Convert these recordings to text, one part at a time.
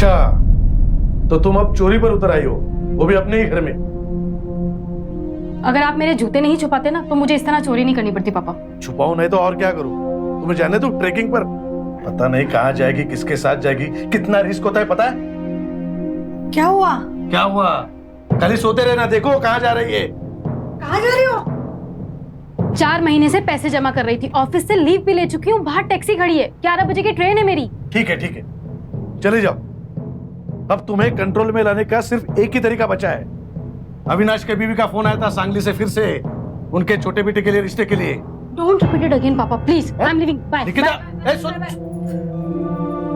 अच्छा, तो तुम अब चोरी पर उतर आई हो, वो भी अपने ही घर में। अगर आप मेरे जूते नहीं छुपाते ना तो मुझे इस तरह चोरी नहीं करनी पड़ती पापा। छुपाओ नहीं तो और क्या करूं? तुम्हें जाने दो ट्रेकिंग पर, पता नहीं कहाँ जाएगी, किसके साथ जाएगी, कितना रिस्क होता है पता है? क्या हुआ? क्या हुआ? खाली सोते रहना, देखो कहाँ जा रही है। कहाँ जा रही हो? 4 महीने से पैसे जमा कर रही थी, ऑफिस से लीव भी ले चुकी हूँ, बाहर टैक्सी खड़ी है, 11 बजे की ट्रेन है मेरी। ठीक है ठीक है, चले जाओ। अब तुम्हें कंट्रोल में लाने का सिर्फ एक ही तरीका बचा है। अविनाश के बीवी का फोन आया था सांगली से, फिर से उनके छोटे बेटे के लिए, रिश्ते के लिए। डोंट रिपीट इट अगेन पापा please, I am living, bye. Nikita,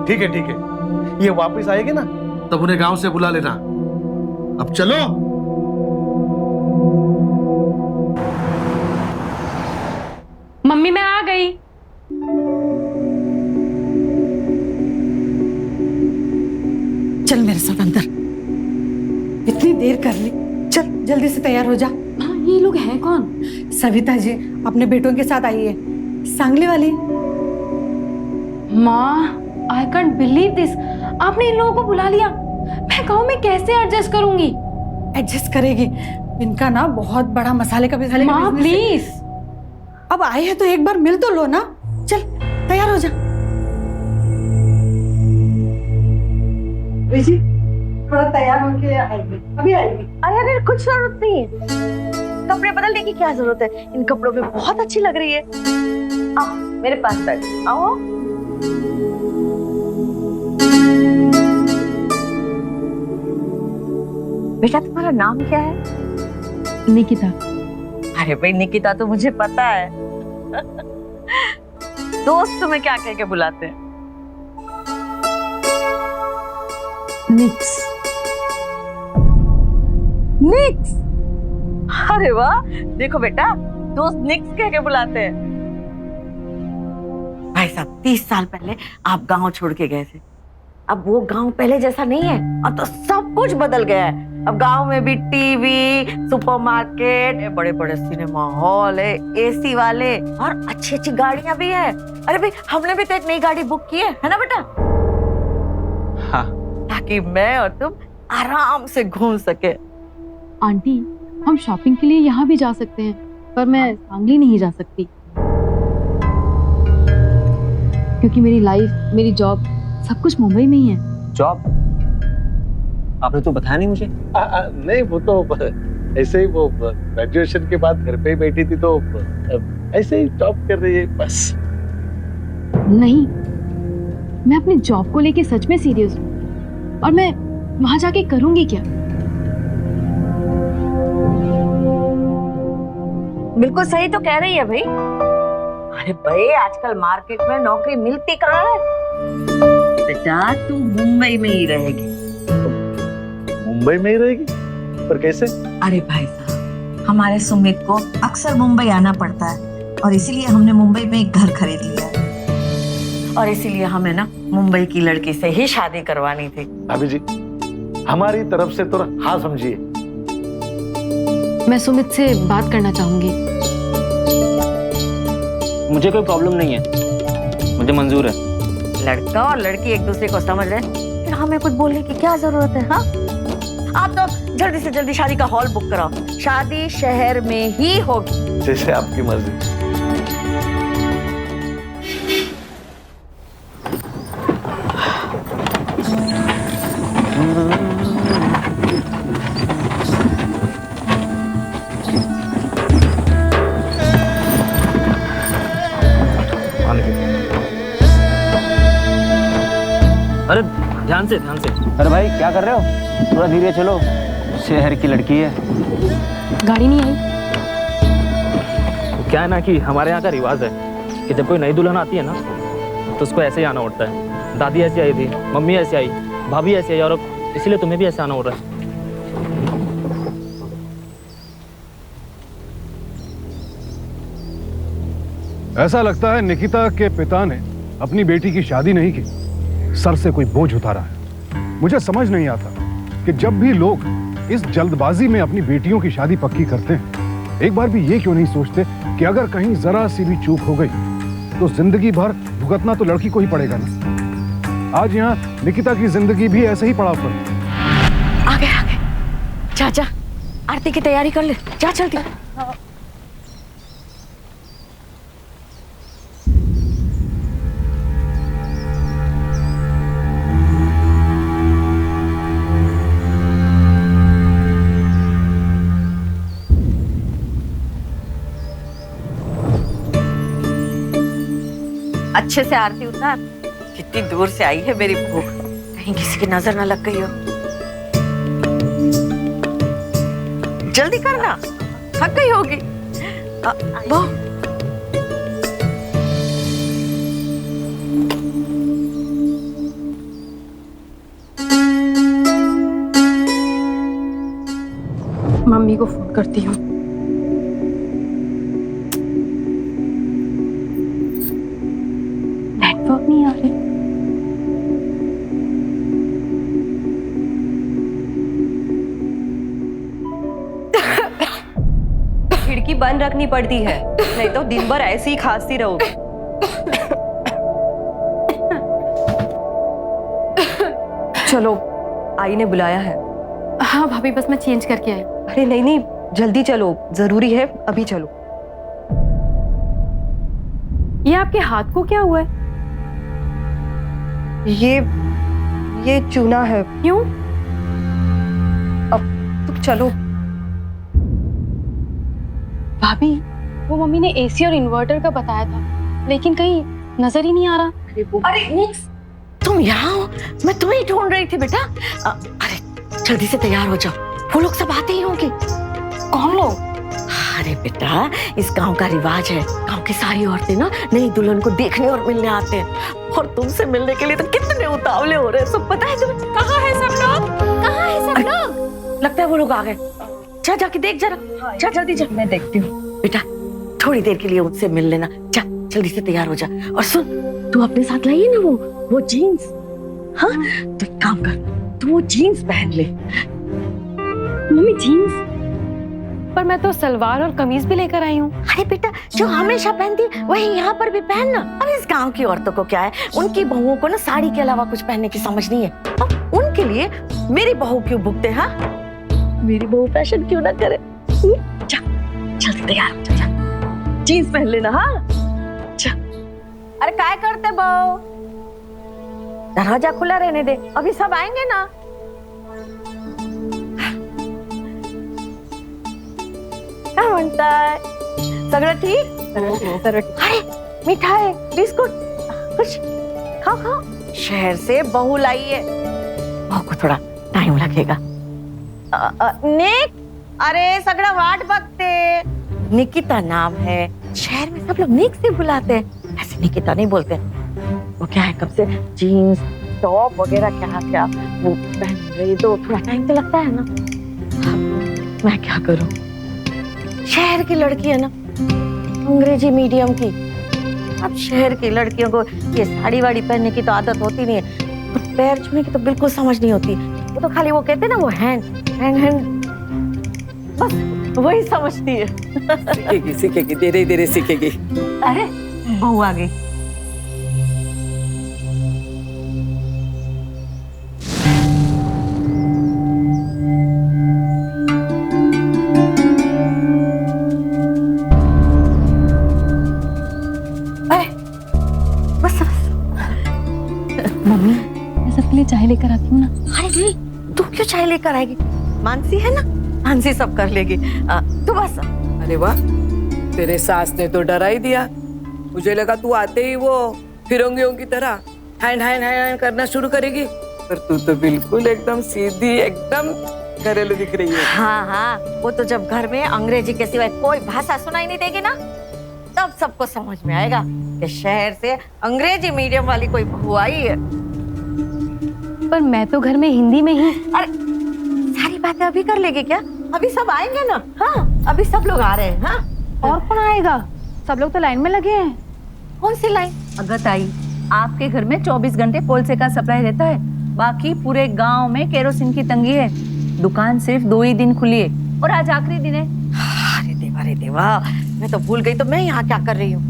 ठीक है ठीक है, ये वापस आएगी ना तब उन्हें गांव से बुला लेना। अब चलो। मम्मी मैं आ गई। चल मेरे साथ अंदर, इतनी देर कर ली, चल जल्दी से तैयार हो जा। हाँ, ये लोग हैं कौन? सविता जी अपने बेटों के साथ आई है, सांगली वाली। माँ, आई कांट बिलीव दिस, आपने इन लोगों को बुला लिया। मैं गांव में कैसे एडजस्ट करूंगी? एडजस्ट करेगी, इनका ना बहुत बड़ा मसाले का बिजनेस है। माँ प्लीज। अब आए हैं तो एक बार मिल तो लो ना। चल तैयार हो जा। जी थोड़ा तैयार होके आएगी, अभी आएगी। अरे अरे कुछ जरूरत नहीं है, कपड़े बदलने की क्या जरूरत है, इन कपड़ों में बहुत अच्छी लग रही है। आओ मेरे पास बैठ, आओ। बेटा तुम्हारा नाम क्या है? निकिता। अरे भाई निकिता तो मुझे पता है। दोस्त तुम्हें क्या कह के बुलाते हैं? निक्स। निक्स? अरे वाह, देखो बेटा दोस्त निक्स कह के बुलाते हैं। भाई साहब 30 साल पहले आप गांव छोड़ के गए थे, अब वो गांव पहले जैसा नहीं है, अब तो सब कुछ बदल गया है। अब गांव में भी टीवी, सुपरमार्केट, बड़े बड़े सिनेमा हॉल है, एसी वाले, और अच्छी अच्छी गाड़ियां भी है। अरे भाई हमने भी तो एक नई गाड़ी बुक की है ना बेटा? हाँ। ताकि मैं और तुम आराम से घूम सके। आंटी हम शॉपिंग के लिए यहाँ भी जा सकते हैं, पर मैं सांगली नहीं जा सकती क्योंकि मेरी लाइफ, मेरी जॉब, सब कुछ मुंबई में ही है। जॉब? आपने तो बताया नहीं मुझे। नहीं वो तो ऐसे ही, वो ग्रेजुएशन के बाद घर पे ही बैठी थी तो ऐसे ही जॉब कर रही है बस। नहीं, मैं अपनी जॉब को लेके सच में सीरियस हूँ, और मैं वहां जाके करूंगी क्या? बिल्कुल सही तो कह रही है भाई। अरे भाई आजकल मार्केट में नौकरी मिलती कहाँ है? बेटा तू मुंबई में ही रहेगी। मुंबई में ही रहेगी? पर कैसे? अरे भाई साहब हमारे सुमित को अक्सर मुंबई आना पड़ता है, और इसीलिए हमने मुंबई में एक घर खरीद लिया है, और इसीलिए हमें ना मुंबई की लड़की से ही शादी करवानी थी। भाभी जी हमारी तरफ से तो हाँ समझिए। मैं सुमित से बात करना चाहूंगी। मुझे कोई प्रॉब्लम नहीं है, मुझे मंजूर है। लड़का और लड़की एक दूसरे को समझ रहे, फिर हमें कुछ बोलने की क्या जरूरत है? हाँ आप तो जल्दी से जल्दी शादी का हॉल बुक कराओ, शादी शहर में ही होगी। जैसे आपकी मर्जी। अरे ध्यान से ध्यान से। अरे भाई क्या कर रहे हो? थोड़ा धीरे चलो, शहर की लड़की है। गाड़ी नहीं आई? क्या है ना कि हमारे यहाँ का रिवाज है कि जब कोई नई दुल्हन आती है ना तो उसको ऐसे ही आना होता है। दादी ऐसी आई थी, मम्मी ऐसी आई, भाभी ऐसी आई, और इसीलिए तुम्हें भी ऐसे आना हो रहा है। ऐसा लगता है निकिता के पिता ने अपनी बेटी की शादी नहीं की, सर से कोई बोझ उतारा है। मुझे समझ नहीं आता कि जब भी लोग इस जल्दबाजी में अपनी बेटियों की शादी पक्की करते हैं, एक बार भी ये क्यों नहीं सोचते कि अगर कहीं जरा सी भी चूक हो गई तो जिंदगी भर भुगतना तो लड़की को ही पड़ेगा ना। आज यहाँ निकिता की जिंदगी भी ऐसे ही पड़ाव पर है। आ गए। जा जा, आरती की तैयारी कर ले, जा जल्दी। अच्छे से आरती उतार। कितनी दूर से आई है मेरी बहू, कहीं किसी की नजर न लग गई हो। जल्दी करना, थक गई होगी। बहू मम्मी को फोन करती हूँ। नेटवर्क नहीं आ रही। खिड़की बंद रखनी पड़ती है, नहीं तो दिन भर ऐसे ही खांसती रहोगी। चलो, आई ने बुलाया है। हाँ भाभी, बस मैं चेंज करके आई। अरे नहीं नहीं, जल्दी चलो, जरूरी है, अभी चलो। ये आपके हाथ को क्या हुआ है? ये चूना है। क्यों? अब तुम चलो। भाभी, वो मम्मी ने एसी और इन्वर्टर का बताया था, लेकिन कहीं नजर ही नहीं आ रहा। अरे तुम यहाँ हो? मैं तुम्हें ही ढूंढ रही थी बेटा। अरे जल्दी से तैयार हो जाओ, वो लोग सब आते ही होंगे। कौन लोग? अरे बेटा, इस गांव का रिवाज है, गांव की सारी औरतें ना नई दुल्हन को देखने और मिलने आते हैं, और तुमसे मिलने के लिए तो कितने उतावले हो रहे हैं, सब पता है तुम्हें? कहाँ है सब लोग? कहाँ है सब लोग? लगता है वो लोग आ गए। जा जाके देख जरा, जा जल्दी जा। मैं देखती हूँ। बेटा थोड़ी देर के लिए उनसे मिल लेना, जा जल्दी से तैयार हो जा। और सुन, तू अपने साथ लाइए ना वो जीन्स। हाँ तो एक काम कर, तू वो जीन्स पहन ले। मम्मी जीन्स? पर मैं तो सलवार और कमीज भी लेकर आई हूँ। अरे बेटा, जो हमेशा पहनती वही यहाँ पर भी पहनना। अब इस गांव की औरतों को क्या है, उनकी बहुओं को ना साड़ी के अलावा कुछ पहनने की समझ नहीं है। अब उनके लिए मेरी बहू क्यों भुगते? हाँ, मेरी बहू फैशन क्यों ना करे? जा जल्दी तैयार हो जा, जीन्स पहन लेना। हाँ जा। अरे काय करते बहू, दरवाजा खुला रहने दे, अभी सब आएंगे ना। क्या म्हणताय, सगळं ठीक? अरे मिठाई, बिस्कुट, कुछ खाओ खाओ। शहर से बहू लाई है, बहू को थोड़ा टाइम लगेगा। निक, अरे सगळं वाट बघते। निकिता नाम है, शहर में सब लोग निक से बुलाते हैं, ऐसे निकिता नहीं बोलते। वो क्या है, कब से जीन्स टॉप वगैरह क्या क्या वो पहन रही, तो थोड़ा टाइम तो लगता है ना। मैं क्या करूं, शहर की लड़की है ना, अंग्रेजी मीडियम की। अब शहर की लड़कियों को ये साड़ी वाड़ी पहनने की तो आदत होती नहीं है, पैर छूने की तो बिल्कुल समझ नहीं होती। वो तो खाली वो कहते ना, वो हैंड हैंड हैंड, बस वही समझती है। सीखेगी धीरे धीरे सीखेगी। अरे बहू आ गई। मम्मी, मैं सबके लिए चाय लेकर आती हूँ ना। अरे नहीं, तू क्यों चाय लेकर आएगी? मानसी है ना, मानसी सब कर लेगी। तू बस। अरे वाह, तेरे सास ने तो डरा ही दिया। मुझे लगा तू आते ही वो फिरंगियों की तरह हैंड हैंड हैंड करना शुरू करेगी, पर तू तो बिल्कुल एकदम सीधी, एकदम घरेलू दिख रही है। हाँ हाँ, वो तो जब घर में अंग्रेजी के सिवाय कोई भाषा सुनाई नहीं देगी ना, तब सबको समझ में आएगा कि शहर से अंग्रेजी मीडियम वाली कोई बहू आई है। पर मैं तो घर में हिंदी में ही। अरे सारी बातें अभी कर लेगी क्या? अभी सब आएंगे ना। हाँ अभी सब लोग आ रहे हैं। हाँ, और कौन आएगा? सब लोग तो लाइन में लगे हैं। कौन सी लाइन? अगर ताई, आपके घर में 24 घंटे कोलसे का सप्लाई रहता है, बाकी पूरे गांव में केरोसिन की तंगी है। दुकान सिर्फ 2 ही दिन खुली है और आज आखिरी दिन है। अरे देवा, मैं तो भूल गई, तो मैं यहाँ क्या कर रही हूँ?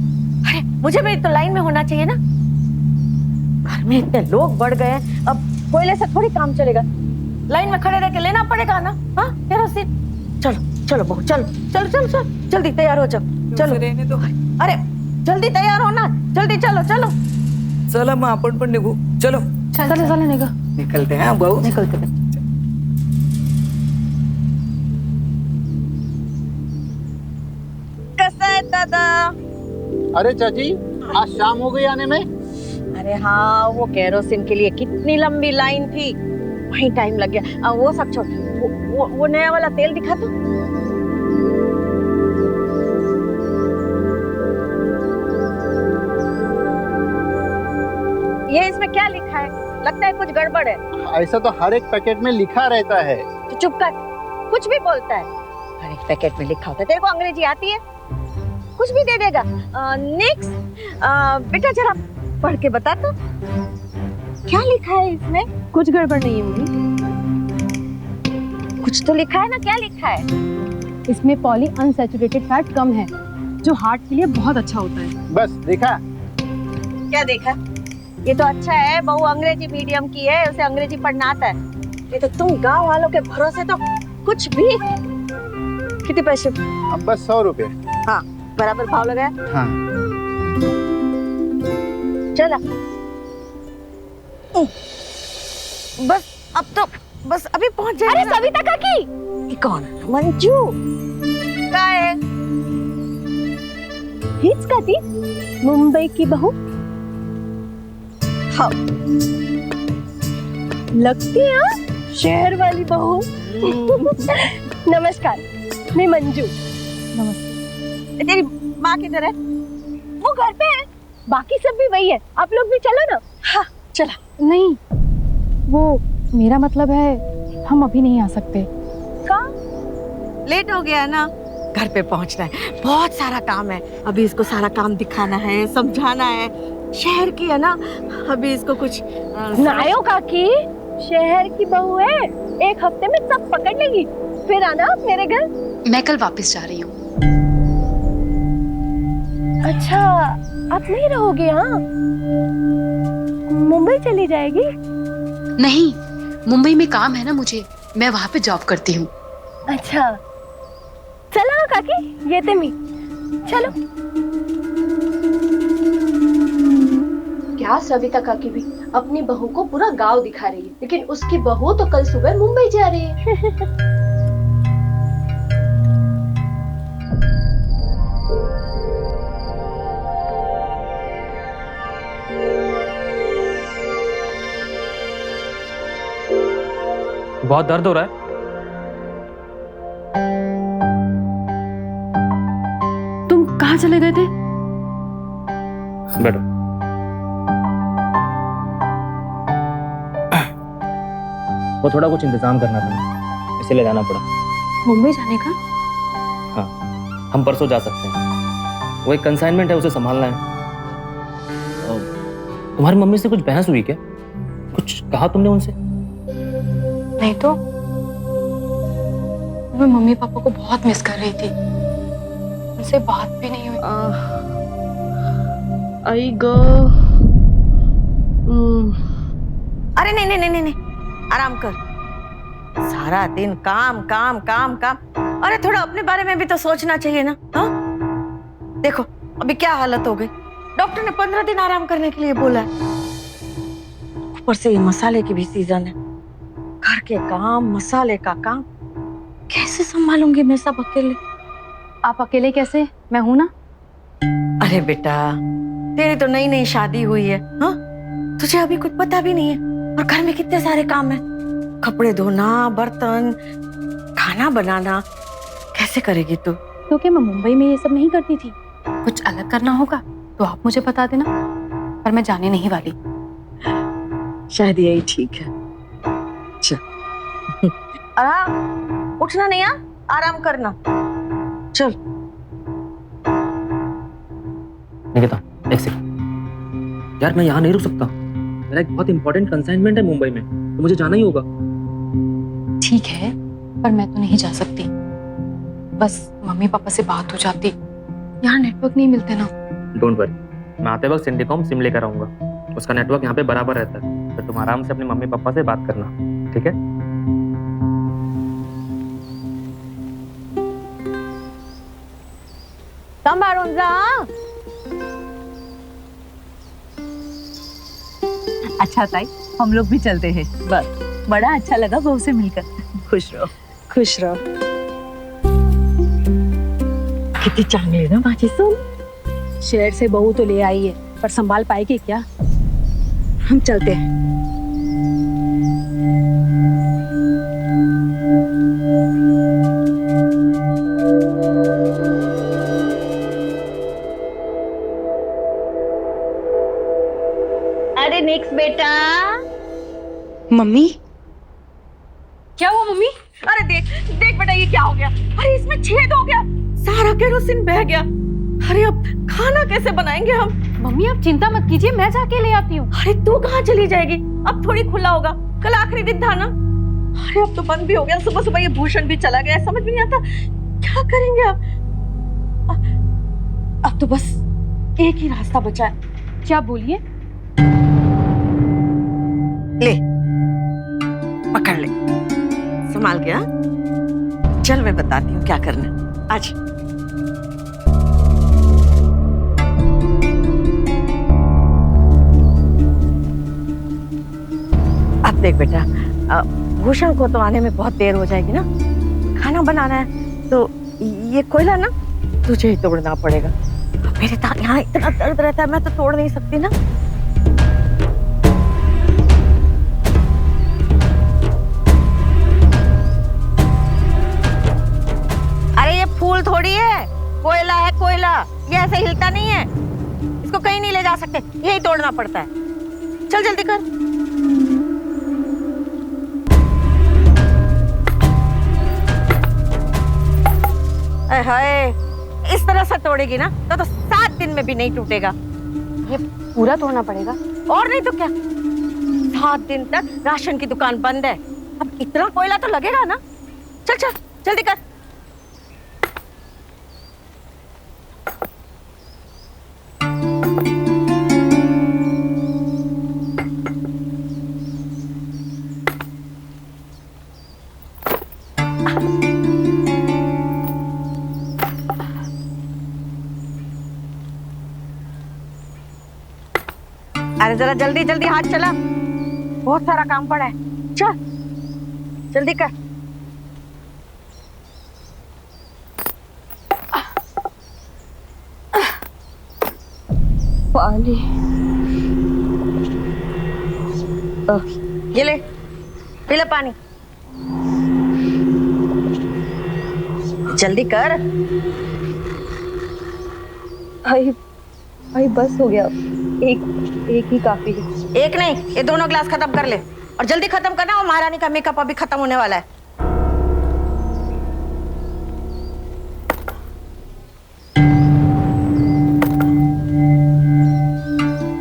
अरे मुझे भी तो लाइन में होना चाहिए ना। घर घर में इतने लोग बढ़ गए हैं, अब कोयले से थोड़ी काम चलेगा। लाइन में खड़े रह के लेना पड़ेगा ना। हाँ केरोसिन। चलो चलो बहू, चलो चलो चलो चलो, जल्दी तैयार हो जाओ। चलो रहने दो। अरे जल्दी तैयार हो ना, जल्दी चलो चलो। चला मग आपण पण निघू. चलो चले चले निघा. निकलते हैं भाऊ. निकलते बच्चे. कैसा है दादा? अरे चाची, आज शाम हो गई आने में. अरे हाँ, वो केरोसिन के लिए कितनी लंबी लाइन थी, वहीं टाइम लग गया। वो सब छोड़, वो नया वाला तेल दिखा तो। ये इसमें क्या लिखा है? लगता है कुछ गड़बड़ है। ऐसा तो हर एक पैकेट में लिखा रहता है. तो चुप कर, कुछ भी बोलता है। हर एक पैकेट में लिखा होता है। तेरे को अंग्रेजी आती है? कुछ भी दे देगा। नेक्स्ट बेटा जरा पढ़ के बता तो, क्या लिखा है इसमें? कुछ गड़बड़ नहीं है मम्मी. कुछ तो लिखा है ना, क्या लिखा है? इसमें पॉली अनसैचुरेटेड फैट कम है, जो हार्ट के लिए बहुत अच्छा होता है. बस देखा. क्या देखा? ये तो अच्छा है, बहू अंग्रेजी मीडियम की है, उसे अंग्रेजी पढ़ना आता है। ये तो तुम गांव वालों के भरोसे तो कुछ भी। कितने पैसे? अब बस 100 रुपए. हाँ, बराबर भाव लगाया? हाँ. चला। बस अब तो बस अभी पहुंच जाएगा। अरे सविता काकी, ये कौन? मंजू क्या है? हीच का ती मुंबई की बहू. हाँ, लगती है शहर वाली बहू. नमस्कार, मैं मंजू. नमस्ते. तेरी माँ किधर है? वो घर पे है, बाकी सब भी वही है. आप लोग भी चलो ना. हाँ चला. नहीं, वो मेरा मतलब है हम अभी नहीं आ सकते. कहाँ? लेट हो गया ना, घर पे पहुंचना है, बहुत सारा काम है। अभी इसको सारा काम दिखाना है, समझाना है। शहर की है ना, अभी इसको कुछ नायो काकी, शहर की बहू है, एक हफ्ते में सब पकड़ लेगी. फिर आना आप मेरे घर. मैं कल वापस जा रही हूँ. अच्छा, आप नहीं रहोगे? हाँ, मुंबई चली जाएगी? नहीं, मुंबई में काम है ना मुझे, मैं वहाँ पे जॉब करती हूँ. अच्छा, चलो काकी, ये ते मी. चलो. क्या सविता काकी भी अपनी बहू को पूरा गांव दिखा रही है, लेकिन उसकी बहू तो कल सुबह मुंबई जा रही है. बहुत दर्द हो रहा है. तुम कहाँ चले गए थे? बैठो. वो थोड़ा कुछ इंतजाम करना था, इसीलिए जाना पड़ा. मुंबई जाने का? हाँ, हम परसों जा सकते हैं. वो एक कंसाइनमेंट है, उसे संभालना है. तुम्हारी मम्मी से कुछ बहस हुई क्या? कुछ कहा तुमने उनसे? नहीं तो मैं मम्मी पापा को बहुत मिस कर रही थी, उनसे बात भी नहीं हुई. आई गो. अरे नहीं नहीं नहीं नहीं, आराम कर. सारा दिन काम काम काम काम. अरे थोड़ा अपने बारे में भी तो सोचना चाहिए ना. हाँ, देखो अभी क्या हालत हो गई. डॉक्टर ने 15 दिन आराम करने के लिए बोला है. ऊपर से ये मसाले की भी सीजन है. घर के काम, मसाले का काम, कैसे संभालूंगी मैं सब अकेले? आप अकेले कैसे? मैं हूं ना. अरे बेटा, तेरी तो नई नई शादी हुई है. हाँ, तुझे अभी कुछ पता भी नहीं है, और घर में कितने सारे काम है. कपड़े धोना, बर्तन, खाना बनाना, कैसे करेगी तू? तो क्या मैं मुंबई में ये सब नहीं करती थी? कुछ अलग करना होगा तो आप मुझे बता देना, पर मैं जाने नहीं वाली. शायद यही ठीक है. उठना नहीं, आराम करना. चल. निकिता, एक सेकंड यार, मैं यहाँ नहीं रुक सकता. मेरा एक बहुत इंपॉर्टेंट कंसाइनमेंट है मुंबई में, तो मुझे जाना ही होगा. ठीक है, पर मैं तो नहीं जा सकती. बस मम्मी पापा से बात हो जाती. यहाँ नेटवर्क नहीं मिलते ना. डोंट वरी, मैं आते वक्त सिंडिकॉम सिम लेकर आऊंगा. उसका नेटवर्क यहाँ पे बराबर रहता है, तो तुम आराम से अपने मम्मी पापा से बात करना, ठीक है? अच्छा ताई, हम लोग भी चलते हैं। बस बड़ा अच्छा लगा बहू से मिलकर। खुश रहो। खुश रहो। कितनी चांगली ना माझी सून। शहर से बहू तो ले आई है, पर संभाल पाएगी क्या? हम चलते हैं। अरे नेक्स्ट बेटा। मम्मी क्या हुआ मम्मी? अरे देख देख बेटा, ये क्या हो गया? अरे इसमें छेद हो गया, सारा केरोसिन बह गया। अरे अब खाना कैसे बनाएंगे हम? मम्मी आप चिंता मत कीजिए, मैं जाके ले आती हूँ। अरे तू कहाँ चली जाएगी? अब थोड़ी खुला होगा, कल आखिरी दिन था ना। अरे अब तो बंद भी हो गया, सुबह सुबह ये भूषण भी चला गया, समझ में नहीं आता क्या करेंगे अब तो बस एक ही रास्ता बचा है। क्या बोलिए? ले पकड़ ले, संभाल के। हाँ चल मैं बताती हूँ क्या करना। आज अब देख बेटा, भूषण को तो आने में बहुत देर हो जाएगी ना, खाना बनाना है तो ये कोयला ना तुझे ही तोड़ना पड़ेगा। मेरे यहाँ इतना दर्द रहता है, मैं तो तोड़ नहीं सकती ना। अरे ये फूल थोड़ी है, कोयला है कोयला। ये ऐसे हिलता नहीं है, इसको कहीं नहीं ले जा सकते, यही तोड़ना पड़ता है। चल जल्दी कर। हाय, इस तरह से तोड़ेगी ना तो 7 दिन में भी नहीं टूटेगा। ये पूरा तोड़ना पड़ेगा? और नहीं तो क्या, 7 दिन तक राशन की दुकान बंद है। अब इतना कोयला तो लगेगा ना। चल चल जल्दी कर। अरे जरा जल्दी जल्दी हाथ चला, बहुत सारा काम पड़ा है। चल जल्दी कर। पानी ये ले, पी ले पानी, जल्दी कर। भाई बस हो गया, एक ही काफी है। एक नहीं, ये दोनों ग्लास खत्म कर ले और जल्दी खत्म करना, और महारानी का मेकअप अभी खत्म होने वाला है।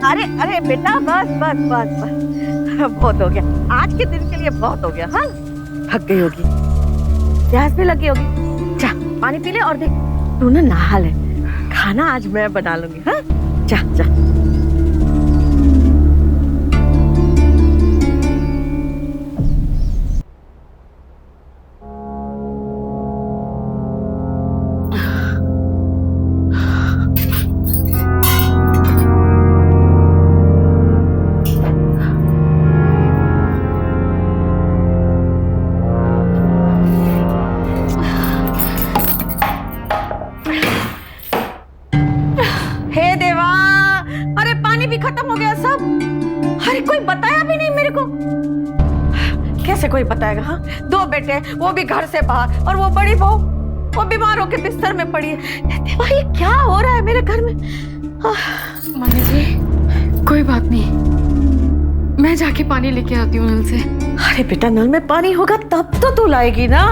अरे अरे बेटा, बस बस बस बस, बहुत हो गया आज के दिन के लिए, बहुत हो गया। हाँ थक गई होगी, प्यास भी लगी होगी। जा पानी पी ले और देख तू ना नहा ले, खाना आज मैं बना लूंगी। हाँ जा जा। खत्म हो गया सब। अरे कोई बताया भी नहीं मेरे को। कैसे कोई बताएगा? हाँ 2 बेटे, वो भी घर से बाहर, और वो बड़ी बहू वो बीमार होकर बिस्तर में पड़ी है। देवा ये क्या हो रहा है मेरे घर में? मम्मी जी कोई बात नहीं, मैं जाके पानी लेके आती हूँ नल से। अरे बेटा नल में पानी होगा तब तो तू लाएगी ना।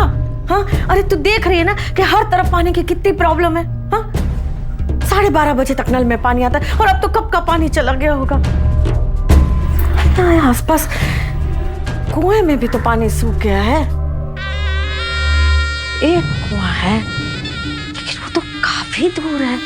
हाँ अरे तू देख रही है ना कि हर तरफ पानी की कितनी प्रॉब्लम है। हाँ 12:30 बजे तक नल में पानी आता है, और अब तो कब का पानी चला गया होगा। आसपास कुएं में भी तो पानी सूख गया है। एक कुआं है लेकिन वो तो काफी दूर है।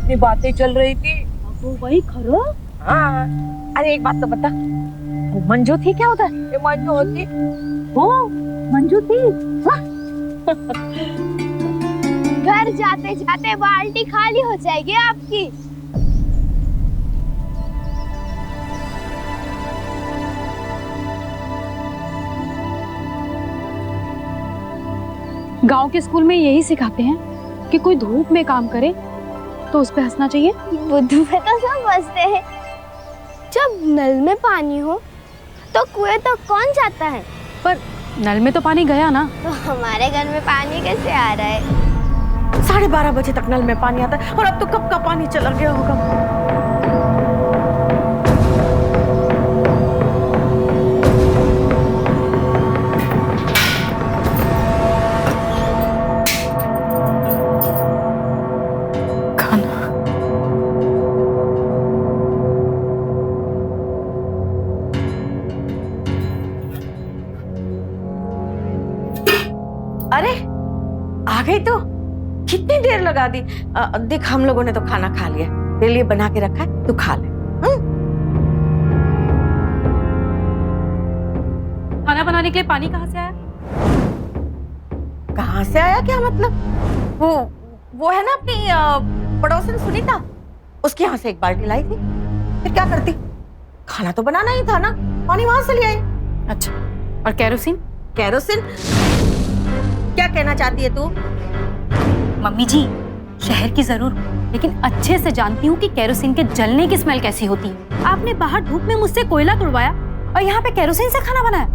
कितनी बातें चल रही थी। वो वही खरो। हाँ, अरे एक बात तो बता, वो मंजू थी क्या उधर? ये मंजू होती। वो मंजू थी। घर जाते जाते बाल्टी खाली हो जाएगी आपकी। गांव के स्कूल में यही सिखाते हैं कि कोई धूप में काम करे तो उस पे हंसना चाहिए। बुद्धू पे तो सब हंसते हैं। जब नल में पानी हो तो कुएं तो कौन जाता है? पर नल में तो पानी गया ना। तो हमारे घर में पानी कैसे आ रहा है? 12:30 बजे तक नल में पानी आता है और अब तो कब का पानी चला गया होगा। अरे आ गई तो कितनी देर लगा दी। देख हम लोगों ने तो खाना खा लिया, तेरे लिए बना के रखा है, तू खा ले। खाना बनाने के लिए पानी कहाँ से आया? कहाँ से आया क्या मतलब? वो है ना अपनी पड़ोसन सुनीता, उसके यहाँ से एक बाल्टी लाई थी। फिर क्या करती, खाना तो बनाना ही था ना, पानी वहां से ले आई। अच्छा, और केरोसिन? केरोसिन क्या कहना चाहती है तू? मम्मी जी, शहर की जरूर, लेकिन अच्छे से जानती हूँ कि केरोसिन के जलने की स्मेल कैसी होती है। आपने बाहर धूप में मुझसे कोयला तुड़वाया और यहाँ पे केरोसिन से खाना बनाया।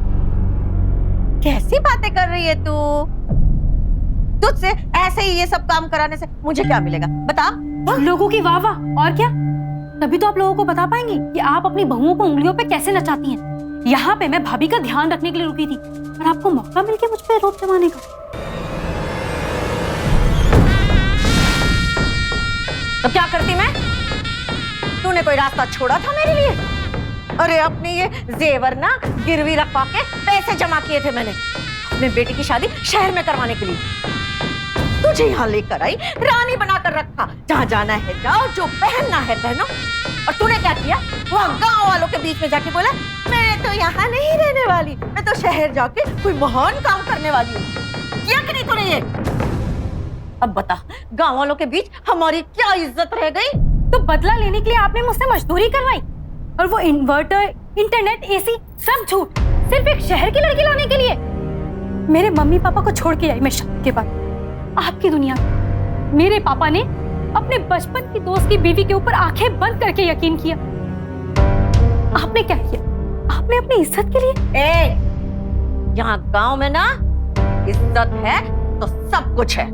कैसी बातें कर रही है तू? तुझसे ऐसे ही ये सब काम कराने से मुझे क्या मिलेगा बता? लोगों की वाह वाह, और क्या? तभी तो आप लोगों को बता पाएंगे कि आप अपनी बहुओं को उंगलियों पे कैसे नचाती हैं। यहाँ पे मैं भाभी का ध्यान रखने के लिए रुकी थी और आपको मौका मिल गया मुझ पे रोब जमाने का। तो क्या करती मैं? तूने कोई रास्ता छोड़ा था मेरे लिए? अरे अपने ये जेवर ना गिरवी रखवा के पैसे जमा किए थे मैंने अपने बेटी की शादी शहर में करवाने के लिए। तुझे यहाँ लेकर आई, रानी बनाकर रखा, जहाँ जाना है जाओ, जो पहनना है पहनो। और तूने क्या किया? वहाँ गांव वालों के बीच में जाके बोला मैं तो यहाँ नहीं रहने वाली, मैं तो शहर जाके कोई महान काम करने वाली हूँ। किया कि नहीं तूने ये? अब बता, गांव वालों के बीच हमारी क्या इज्जत रह गई? तो बदला लेने के लिए आपने मुझसे मजदूरी करवाई, और वो इन्वर्टर, इंटरनेट, एसी सब झूठ, सिर्फ एक शहर की लड़की लाने के लिए। मेरे मम्मी पापा को छोड़ के आई मैं शादी के बाद आपकी दुनिया में। मेरे पापा ने अपने बचपन की दोस्त की बीवी के ऊपर आंखें बंद करके यकीन किया। आपने क्या किया? आपने अपनी इज्जत के लिए। यहाँ गांव में ना इज्जत है तो सब कुछ है,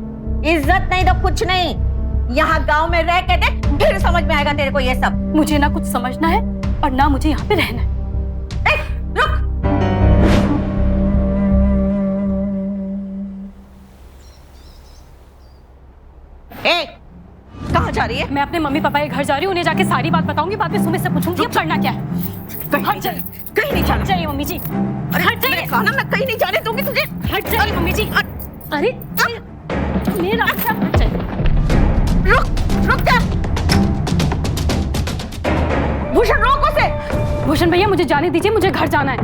इज्जत नहीं तो कुछ नहीं। यहाँ गांव में रह के देख, फिर समझ में आएगा तेरे को ये सब। मुझे ना कुछ समझना है और ना मुझे यहाँ पे रहना है। रुक, कहाँ जा रही है? मैं अपने मम्मी पापा के घर जा रही हूँ, उन्हें जाके सारी बात बताऊंगी, बाद में सुमित से पूछूंगी अब करना क्या है। कहीं नहीं जाना। चाहिए मम्मी जी, हट जाइए। खाना मैं कहीं नहीं जाने दूंगी तुझे। हट जाइए मम्मी जी। अरे मेरा रास्ता हट जाइए। रुक जा भूषण, रोक उसे। भूषण भैया मुझे जाने दीजिए, मुझे घर जाना है।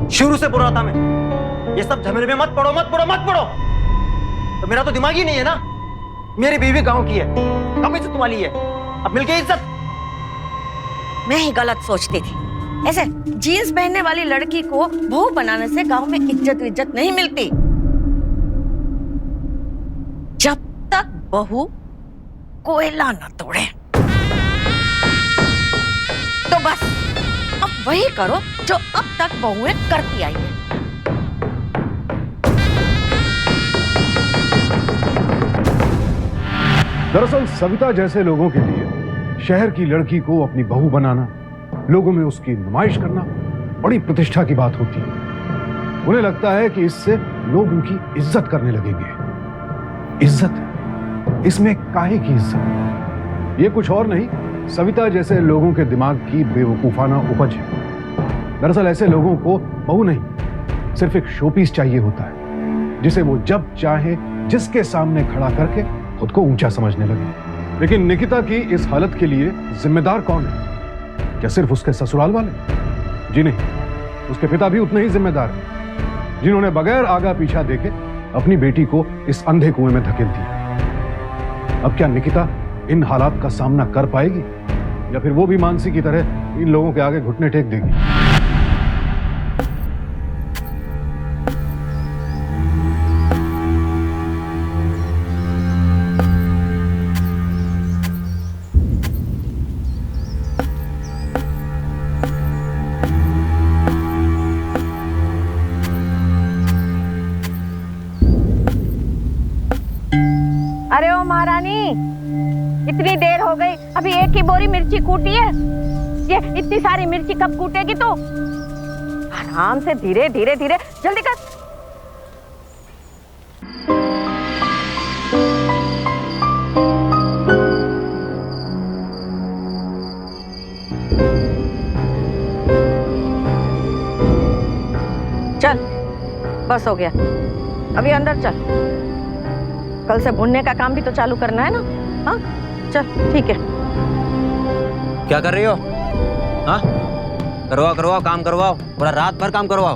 शुरू से बोल रहा था मैं, ये सब झमेले में मत पड़ो, मत पड़ो, मत पड़ो। तो मेरा तो दिमाग ही नहीं है ना। मेरी बीवी गांव की है, कम इज्जत वाली है, अब मिल गई इज्जत। मैं ही गलत सोचती थी। ऐसे जीन्स पहनने वाली लड़की को बहू बनाने से गांव में इज्जत नहीं मिलती। जब तक बहू कोयला न तोड़े। तो बस अब वही करो जो अब तक बहुएं करती आई है। दरअसल सविता जैसे लोगों के लिए शहर की लड़की को अपनी बहू बनाना, लोगों में उसकी नुमाइश करना बड़ी प्रतिष्ठा की बात होती है। उन्हें लगता है कि इससे लोग उनकी इज्जत करने लगेंगे। इज्जत? इसमें काहे की इज्जत? ये कुछ और नहीं, सविता जैसे लोगों के दिमाग की बेवकूफाना उपज है। दरअसल ऐसे लोगों को बहू नहीं सिर्फ एक शोपीस चाहिए होता है जिसे वो जब चाहे जिसके सामने खड़ा करके खुद को ऊंचा समझने लगे। लेकिन निकिता की इस हालत के लिए जिम्मेदार कौन है? क्या सिर्फ उसके ससुराल वाले? जी नहीं, उसके पिता भी उतने ही जिम्मेदार हैं, जिन्होंने बगैर आगा पीछा देखे अपनी बेटी को इस अंधे कुएं में धकेल दिया। अब क्या निकिता इन हालात का सामना कर पाएगी या फिर वो भी मानसी की तरह इन लोगों के आगे घुटने टेक देगी? अरे ओ महारानी, इतनी देर हो गई, अभी एक ही बोरी मिर्ची कूटी है। ये इतनी सारी मिर्ची कब कूटेगी तू? आराम से, धीरे धीरे धीरे, जल्दी कर। चल, बस हो गया, अभी अंदर चल। कल से भुनने का काम भी तो चालू करना है ना? हाँ, चल ठीक है। क्या कर रही हो? हाँ, करवाओ करवाओ, काम करवाओ, पूरा रात भर काम करवाओ।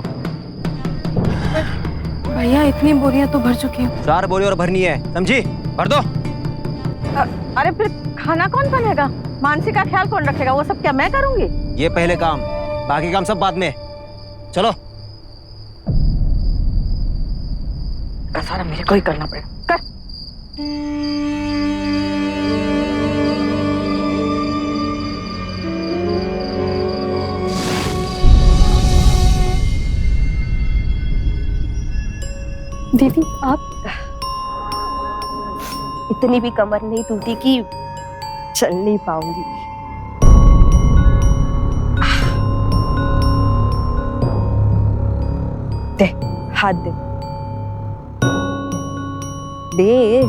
भैया इतनी बोरियां तो भर चुकी हूँ। 4 बोरी और भरनी है, समझी? भर दो। अरे फिर खाना कौन बनेगा? मानसी का ख्याल कौन रखेगा? वो सब क्या मैं करूंगी? ये पहले काम, बाकी काम सब बाद में। चलो। सारा मेरे को ही करना पड़ेगा। कर। दीदी आप इतनी भी कमर नहीं टूटी कि चल नहीं पाऊंगी। दे, हाथ दे, दे।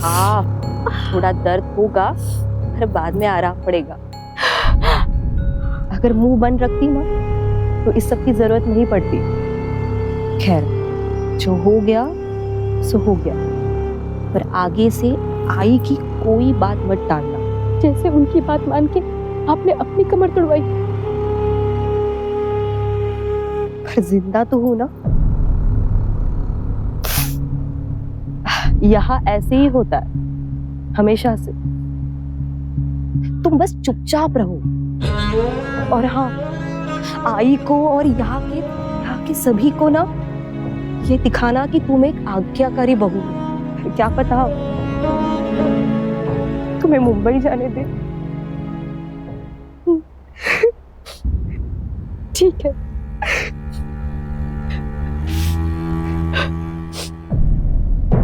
हाँ, थोड़ा दर्द होगा पर बाद में आराम पड़ेगा। अगर मुंह बंद रखती ना तो इस सब की जरूरत नहीं पड़ती। खैर, जो हो गया सो हो गया, पर आगे से आई की कोई बात मत टालना। जैसे उनकी बात मान के आपने अपनी कमर तोड़वाई। पर जिंदा तो हूं ना। यहाँ ऐसे ही होता है हमेशा से। तुम बस चुपचाप रहो। और हाँ, आई को और यहाँ के सभी को ना ये दिखाना कि तुम एक आज्ञाकारी बहू हो। क्या पता तुम्हें मुंबई जाने दे। ठीक है।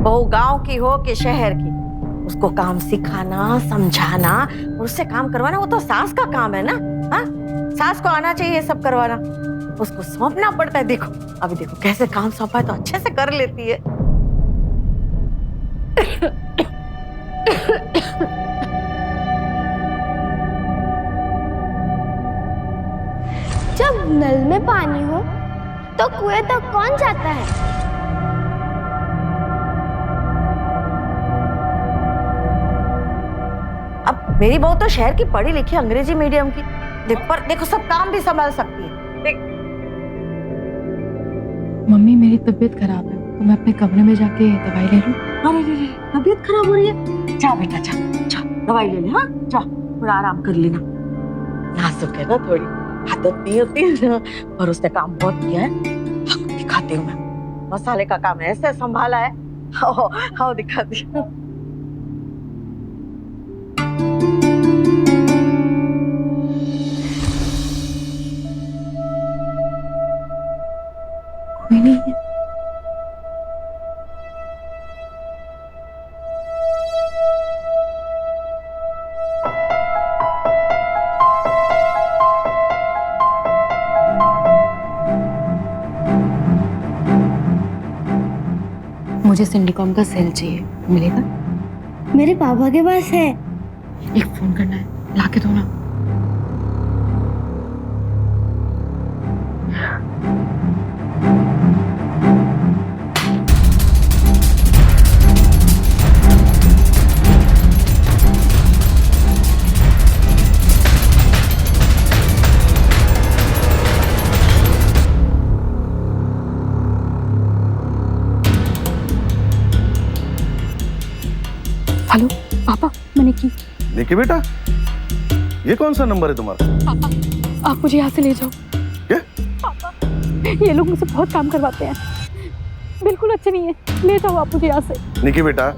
बहू गांव की हो कि शहर की, उसको काम सिखाना, समझाना और उससे काम करवाना वो तो सास का काम है ना। हाँ, सास को आना चाहिए सब करवाना, उसको सौंपना पड़ता है। देखो अभी देखो कैसे काम सौंपा है तो अच्छे से कर लेती है। जब नल में पानी हो तो कुएं तक कौन जाता है? अब मेरी बहू तो शहर की पढ़ी लिखी अंग्रेजी मीडियम की, पर देखो सब काम भी संभाल सकती है। देख मम्मी, मेरी तबीयत खराब है तो मैं अपने कमरे में जाके दवाई ले लूं। अरे रे, तबीयत खराब हो रही है? जा बेटा जा, जा दवाई ले ले। हाँ जा, थोड़ा आराम कर लेना। नाजुक है ना थोड़ी, आदत नहीं होती है ना, पर उसने काम बहुत किया है। दिखाती हूँ मैं, मसाले का काम ऐसे संभाला है। हाँ दिखाती हूँ। कोई नहीं है। मुझे सिंडिकॉम का सेल चाहिए, मिलेगा? मेरे पापा के पास है। एक फोन करना है। ला के दो ना। हेलो पापा, मैंने की। निकी बेटा, ये कौन सा नंबर है तुम्हारा? पापा आप मुझे यहाँ से ले जाओ। क्या? पापा ये लोग मुझसे बहुत काम करवाते हैं, बिल्कुल अच्छे नहीं है, ले जाओ आप मुझे यहाँ से। निकी बेटा,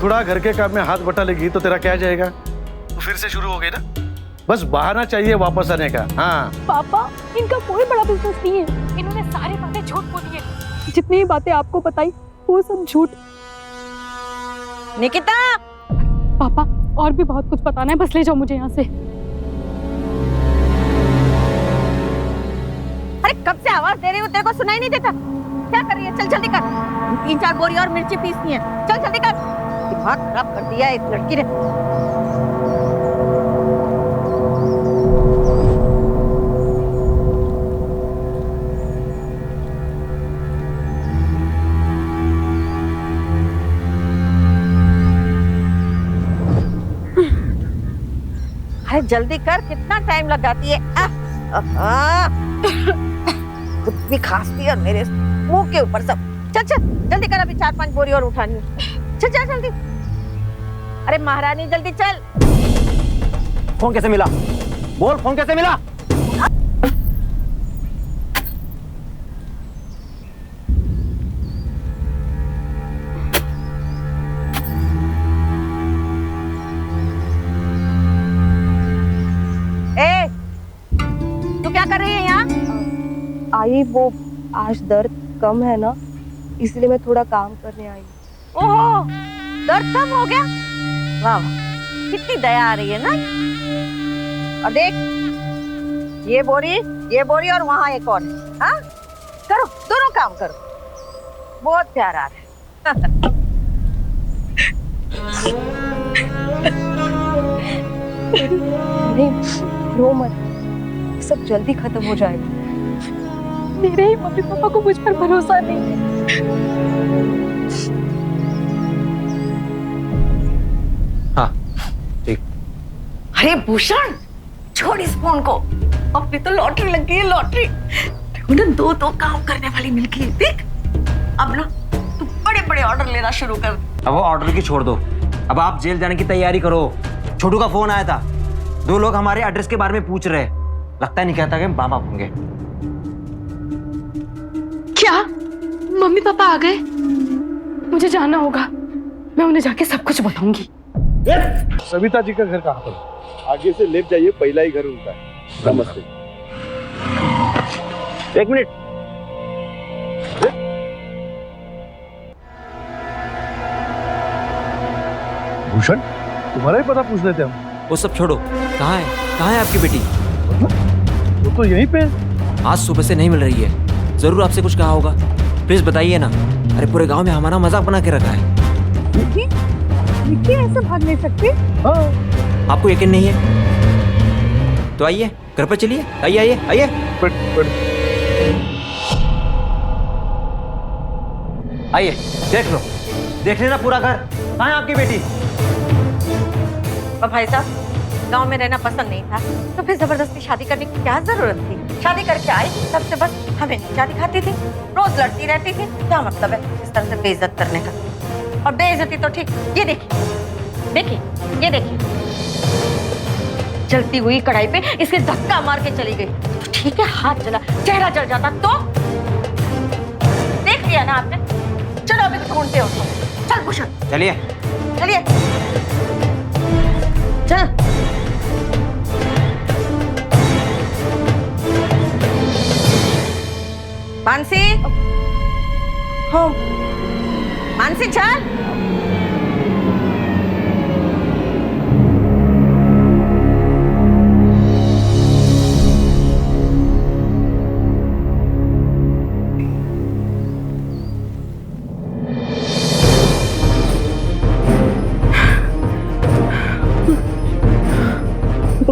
थोड़ा घर के काम में हाथ बटा लेगी तो तेरा क्या जाएगा? तो फिर से शुरू हो गई ना, बस बहाना चाहिए वापस आने का। हाँ पापा इनका कोई बड़ा बिजनेस नहीं है, इन्होंने सारी बातें झूठ बोली है, जितनी ही बातें आपको बताई वो सब झूठ। निकिता, पापा और भी बहुत कुछ बताना है, बस ले जाओ मुझे यहाँ से। अरे कब से आवाज दे रही हूँ, तेरे को सुनाई नहीं देता? क्या कर रही है? चल जल्दी कर, 3-4 बोरी और मिर्ची पीसनी है, चल जल्दी कर। दिमाग खराब कर दिया इस लड़की ने। अरे जल्दी कर, कितना टाइम लगाती है? खुद भी खांसती है और मेरे मुंह के ऊपर सब। चल चल जल्दी कर, अभी 4-5 बोरी और उठानी है। चल चल जल्दी। अरे महारानी जल्दी चल। फोन कैसे मिला? बोल, फोन कैसे मिला? तू क्या कर रही है यहाँ? आई वो आज दर्द कम है ना, इसलिए मैं थोड़ा काम करने आई। ओहो, दर्द कम हो गया? वाह वाह, कितनी दया आ रही है ना। और देख, ये बोरी और वहाँ एक और है। हाँ करो, दोनों काम करो, बहुत प्यार आ रहा है। नहीं रो मत, सब जल्दी खत्म हो जाएगा। मेरे ही मम्मी पापा को मुझ पर भरोसा नहीं है। हाँ ठीक। अरे भूषण, छोड़ इस फोन को, अपनी तो लॉटरी लग गई है, लॉटरी। उन्हें दो काम करने वाली मिल गई। देख अब ना तू बड़े बड़े ऑर्डर लेना शुरू कर। अब वो ऑर्डर की छोड़ दो, अब आप जेल जाने की तैयारी करो। छोटू का फोन आया था, 2 लोग हमारे एड्रेस के बारे में पूछ रहे हैं, लगता नहीं कहता कि हम बाप होंगे। क्या मम्मी पापा आ गए? मुझे जाना होगा, मैं उन्हें जाके सब कुछ बताऊंगी। सविता जी का घर कहाँ पर? आगे से लेफ्ट जाइए, पहला ही घर उनका है। नमस्ते। 1 मिनट। भूषण, तुम्हारा ही पता पूछ लेते हम। वो सब छोड़ो, कहाँ है आपकी बेटी? वो तो यहीं पे। आज सुबह से नहीं मिल रही है, जरूर आपसे कुछ कहा होगा, प्लीज बताइए ना। अरे पूरे गांव में हमारा मजाक बना के रखा है। निकी ऐसे भाग नहीं सकती। हाँ। आपको यकीन नहीं है तो आइए घर पर चलिए, आइए। आइए देख लेना पूरा घर। कहाँ है आपकी बेटी? और भाई साहब, गांव में रहना पसंद नहीं था तो फिर जबरदस्ती शादी करने की क्या जरूरत थी? शादी करके आई तब से बस हमें नीचा दिखाती थी, रोज लड़ती रहती थी। क्या मतलब है इस तरह से बेइज्जत करने का? और बेइज्जती तो ठीक, ये देखिए, ये देखिए, जलती हुई कढ़ाई पे इसके धक्का मार के चली गई। तो ठीक है, हाथ जला, चेहरा जल जाता तो? देख लिया ना आपने। चलो अभी ढूंढते हो। चल भूषण, चलिए चल। मानसी, हाँ मानसी चल।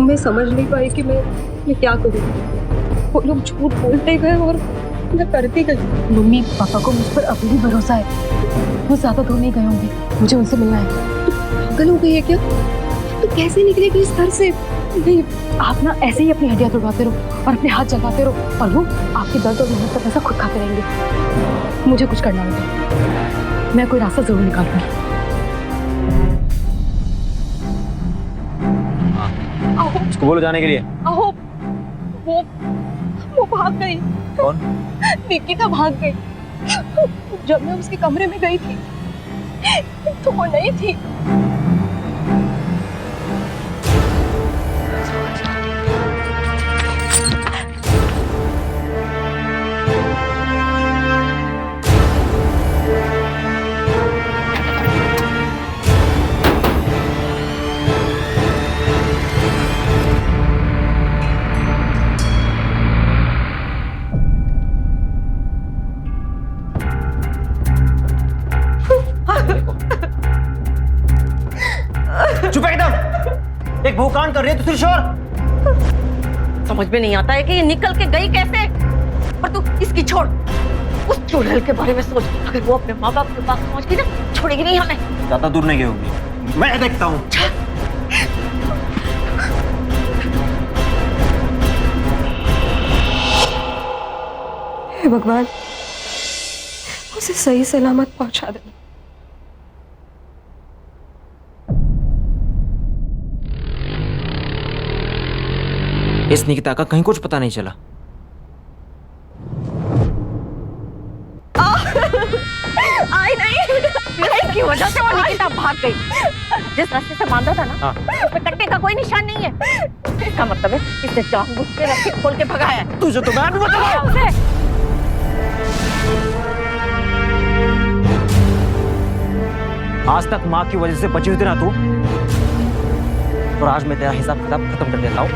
मैं समझ नहीं पाई कि मैं क्या करूँ। वो लोग झूठ बोलते गए और मैं करती गई। मम्मी पापा को मुझ पर अभी भी भरोसा है, वो ज्यादा दूर नहीं गए होंगे, मुझे उनसे मिलना है। पागल हो गई है क्या? तो कैसे निकलेगी इस घर से? नहीं, आप ना ऐसे ही अपनी हड्डियां तोड़वाते रहो और अपने हाथ जलाते रहो, और वो आपके दर्द और मेहनत का पैसा खुद खाते रहेंगे। मुझे कुछ करना होगा, मैं कोई रास्ता जरूर निकालूंगी। उसको बोलो जाने के लिए। अहो, वो भाग गई। कौन? निकिता भाग गई। जब मैं उसके कमरे में गई थी तो वो नहीं थी। चुप एकदम। एक भूकान कर रही है दूसरी शोर। समझ में नहीं आता है कि ये निकल के गई कैसे। पर तू इसकी छोड़, उस चुड़ैल के बारे में सोच। अगर वो अपने माँ बाप के पास पहुंच गई ना, छोड़ेगी नहीं हमें। ज्यादा दूर नहीं गई होंगी, मैं देखता हूँ। हे भगवान, उसे सही सलामत पहुंचा दे। इस निकिता का कहीं कुछ पता नहीं चला। आई नहीं की वजह से वो निकिता भाग गई। जिस रास्ते से बांधा था ना, उस पे कट्टे का कोई निशान नहीं है। इसका मतलब है इसने जानबूझ के रास्ते खोल के भगाया है। तुझे तो मैं भी बता उसे। आज तक माँ की वजह से बची हुई थी ना तू, और आज मैं तेरा हिसाब किताब खत्म कर देता हूँ।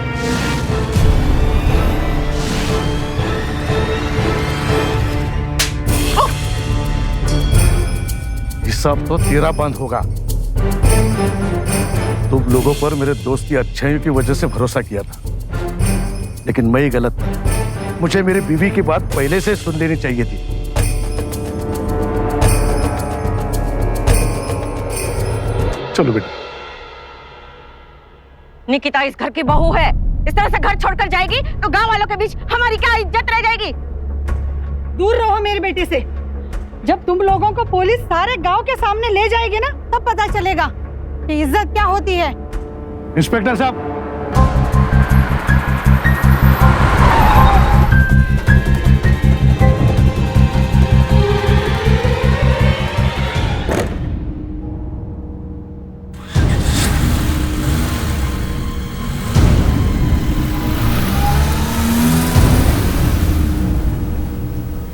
हिसाब तो तेरा बंद होगा। तुम लोगों पर मेरे दोस्त की अच्छाइयों की वजह से भरोसा किया था, लेकिन मैं ही गलत था। मुझे मेरी बीवी की बात पहले से सुन लेनी चाहिए थी। चलो बेटा। निकिता इस घर की बहू है। इस तरह से घर छोड़कर जाएगी तो गांव वालों के बीच हमारी क्या इज्जत रह जाएगी। दूर रहो मेरी बेटी से। जब तुम लोगों को पुलिस सारे गांव के सामने ले जाएगी ना, तब पता चलेगा कि इज्जत क्या होती है। इंस्पेक्टर साहब,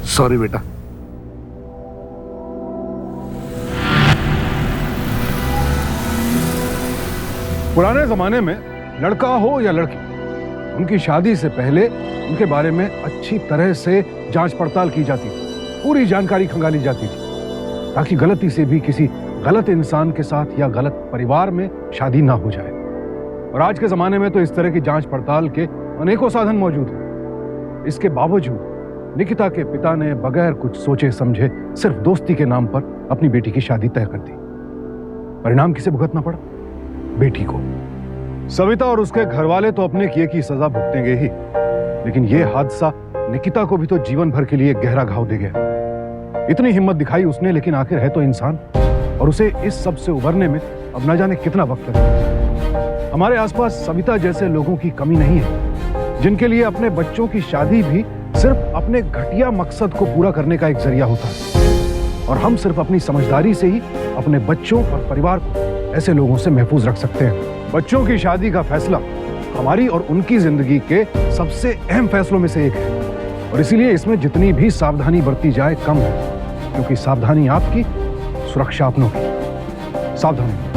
सॉरी बेटा। पुराने जमाने में लड़का हो या लड़की, उनकी शादी से पहले उनके बारे में अच्छी तरह से जांच पड़ताल की जाती थी, पूरी जानकारी खंगाली जाती थी, ताकि गलती से भी किसी गलत इंसान के साथ या गलत परिवार में शादी ना हो जाए। और आज के जमाने में तो इस तरह की जांच पड़ताल के अनेकों साधन मौजूद हैं। इसके बावजूद निकिता के पिता ने बगैर कुछ सोचे समझे सिर्फ दोस्ती के नाम पर अपनी बेटी की शादी तय कर दी। परिणाम किसे भुगतना पड़ा? बेटी को। सविता और उसके घर वाले तो अपने किए की सजा भुगतेंगे ही, लेकिन यह हादसा निकिता को भी तो जीवन भर के लिए गहरा घाव दे गया। इतनी हिम्मत दिखाई उसने, लेकिन आखिर है तो इंसान, और उसे इस सब से उबरने में अब न जाने कितना वक्त लगेगा। हमारे आसपास सविता जैसे लोगों की कमी नहीं है, जिनके लिए अपने बच्चों की शादी भी सिर्फ अपने घटिया मकसद को पूरा करने का एक जरिया होता है। और हम सिर्फ अपनी समझदारी से ही अपने बच्चों और परिवार को ऐसे लोगों से महफूज रख सकते हैं। बच्चों की शादी का फैसला हमारी और उनकी जिंदगी के सबसे अहम फैसलों में से एक है, और इसीलिए इसमें जितनी भी सावधानी बरती जाए कम है, क्योंकि सावधानी आपकी, सुरक्षा अपनों की। सावधानी।